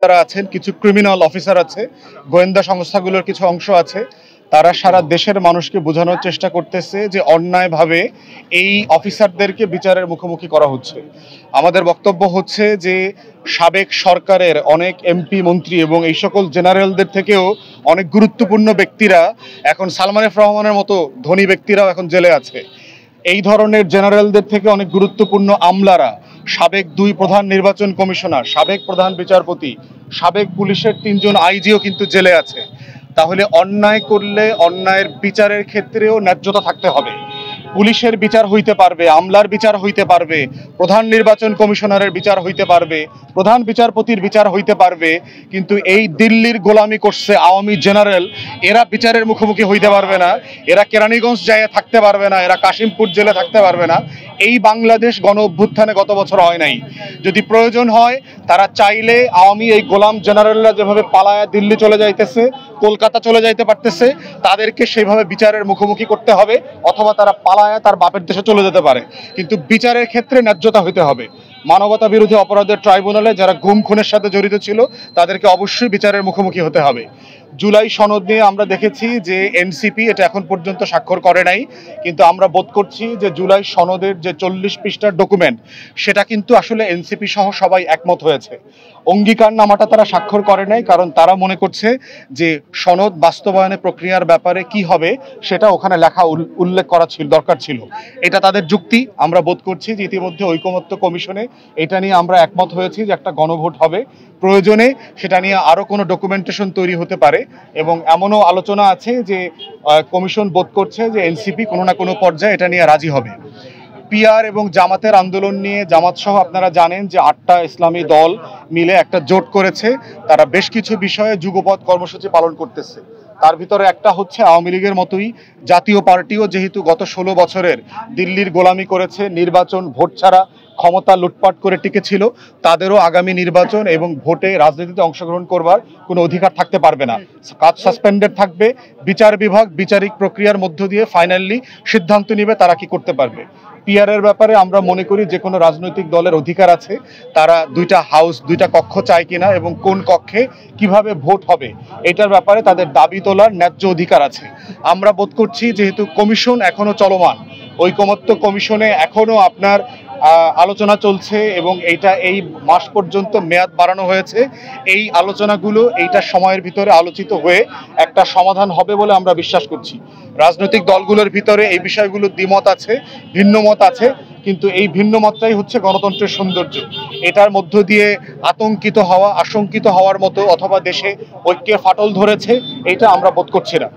যারা আছেন, কিছু ক্রিমিনাল অফিসার আছে, গোয়েন্দা সংস্থাগুলোর কিছু অংশ আছে, তারা সারা দেশের মানুষকে বোঝানোর চেষ্টা করতেছে যে অন্যায়ভাবে এই অফিসারদেরকে বিচারের মুখোমুখি করা হচ্ছে। আমাদের বক্তব্য হচ্ছে যে সাবেক সরকারের অনেক এমপি মন্ত্রী এবং এই সকল জেনারেলদের থেকেও অনেক গুরুত্বপূর্ণ ব্যক্তিরা এখন সালমান এফ রহমানের মতো ধনী ব্যক্তিরাও এখন জেলে আছে। এই ধরনের জেনারেলদের থেকে অনেক গুরুত্বপূর্ণ আমলারা, সাবেক 2 প্রধান নির্বাচন কমিশনার, সাবেক প্রধান বিচারপতি, সাবেক পুলিশের 3 জন আইজিও কিন্তু জেলে আছে। তাহলে অন্যায় করলে অন্যায়ের বিচারের ক্ষেত্রেও ন্যায্যতা থাকতে হবে। পুলিশের বিচার হইতে পারবে, আমলার বিচার হইতে পারবে, প্রধান নির্বাচন কমিশনারের বিচার হইতে পারবে, প্রধান বিচারপতির বিচার হইতে পারবে, কিন্তু এই দিল্লির গোলামি করছে আওয়ামী জেনারেল, এরা বিচারের মুখোমুখি হইতে পারবে না, এরা কেরানীগঞ্জ যায় থাকতে পারবে না, এরা কাশিমপুর জেলে থাকতে পারবে না। এই বাংলাদেশ গণ অভ্যুত্থানে গত বছর হয় নাই। যদি প্রয়োজন হয় তারা চাইলে আওয়ামী এই গোলাম জেনারেলরা যেভাবে পালায়া দিল্লি চলে যাইতেছে, কলকাতা চলে যাইতে পারতেছে, তাদেরকে সেইভাবে বিচারের মুখোমুখি করতে হবে, অথবা তারা পালায়া তার বাপের দেশে চলে যেতে পারে। কিন্তু বিচারের ক্ষেত্রে ন্যায্যতা হইতে হবে। মানবতা বিরোধী অপরাধের ট্রাইব্যুনালে যারা গুম খুনের সাথে জড়িত ছিল তাদেরকে অবশ্যই বিচারের মুখোমুখি হতে হবে। জুলাই সনদ নিয়ে আমরা দেখেছি যে এনসিপি এটা এখন পর্যন্ত স্বাক্ষর করে নাই, কিন্তু আমরা বোধ করছি যে জুলাই সনদের যে 40 পৃষ্ঠার ডকুমেন্ট, সেটা কিন্তু আসলে এনসিপি সহ সবাই একমত হয়েছে। অঙ্গীকারনামাটা তারা স্বাক্ষর করে নাই, কারণ তারা মনে করছে যে সনদ বাস্তবায়নের প্রক্রিয়ার ব্যাপারে কি হবে সেটা ওখানে লেখা উল্লেখ করা দরকার ছিল। এটা তাদের যুক্তি। আমরা বোধ করছি যে ইতিমধ্যে ঐকমত্য কমিশনে এটা নিয়ে আমরা একমত হয়েছি যে একটা গণভোট হবে, প্রয়োজনে সেটা নিয়ে আরো কোনো ডকুমেন্টেশন তৈরি হতে পারে। এবং এমনও আলোচনা আছে যে কমিশন বোধ করছে যে এনসিপি কোনো না কোনো পর্যায়ে এটা নিয়ে রাজি হবে। পিআর এবং জামাতের আন্দোলন নিয়ে, জামাত সহ আপনারা জানেন যে 8টা ইসলামী দল মিলে একটা জোট করেছে। তারা বেশ কিছু বিষয়ে যুগপৎ কর্মসূচি পালন করতেছে। তার ভিতরে একটা হচ্ছে আওয়ামী লীগের মতোই জাতীয় পার্টিও যেহেতু গত 16 বছরের দিল্লির গোলামি করেছে, নির্বাচন ভোট ছাড়া ক্ষমতা লুটপাট করে টিকেছিল, তাদেরও আগামী নির্বাচন এবং ভোটে রাজনীতিতে অংশগ্রহণ করবার কোনো অধিকার থাকতে পারবে না। কাজ সাসপেন্ডেড থাকবে। বিচার বিভাগ বিচারিক প্রক্রিয়ার মধ্য দিয়ে ফাইনালি সিদ্ধান্ত নেবে তারা কি করতে পারবে। পিআরের ব্যাপারে আমরা মনে করি যে কোনো রাজনৈতিক দলের অধিকার আছে, তারা 2টা হাউস 2টা কক্ষ চায় কিনা এবং কোন কক্ষে কিভাবে ভোট হবে এটার ব্যাপারে তাদের দাবি তোলার ন্যায্য অধিকার আছে। আমরা বোধ করছি যেহেতু কমিশন এখনো চলমান, ঐকমত্য কমিশনে এখনো আপনার আলোচনা চলছে এবং এই মাস পর্যন্ত মেয়াদ বাড়ানো হয়েছে, এই আলোচনাগুলো এইটা সময়ের ভিতরে আলোচিত হয়ে একটা সমাধান হবে বলে আমরা বিশ্বাস করছি। রাজনৈতিক দলগুলোর ভিতরে এই বিষয়গুলো দ্বিমত আছে, ভিন্ন মত আছে, কিন্তু এই ভিন্ন মতটাই হচ্ছে গণতন্ত্রের সৌন্দর্য। এটার মধ্য দিয়ে আশঙ্কিত হওয়ার মতো অথবা দেশে ঐক্যের ফাটল ধরেছে, এটা আমরা বোধ করছি না।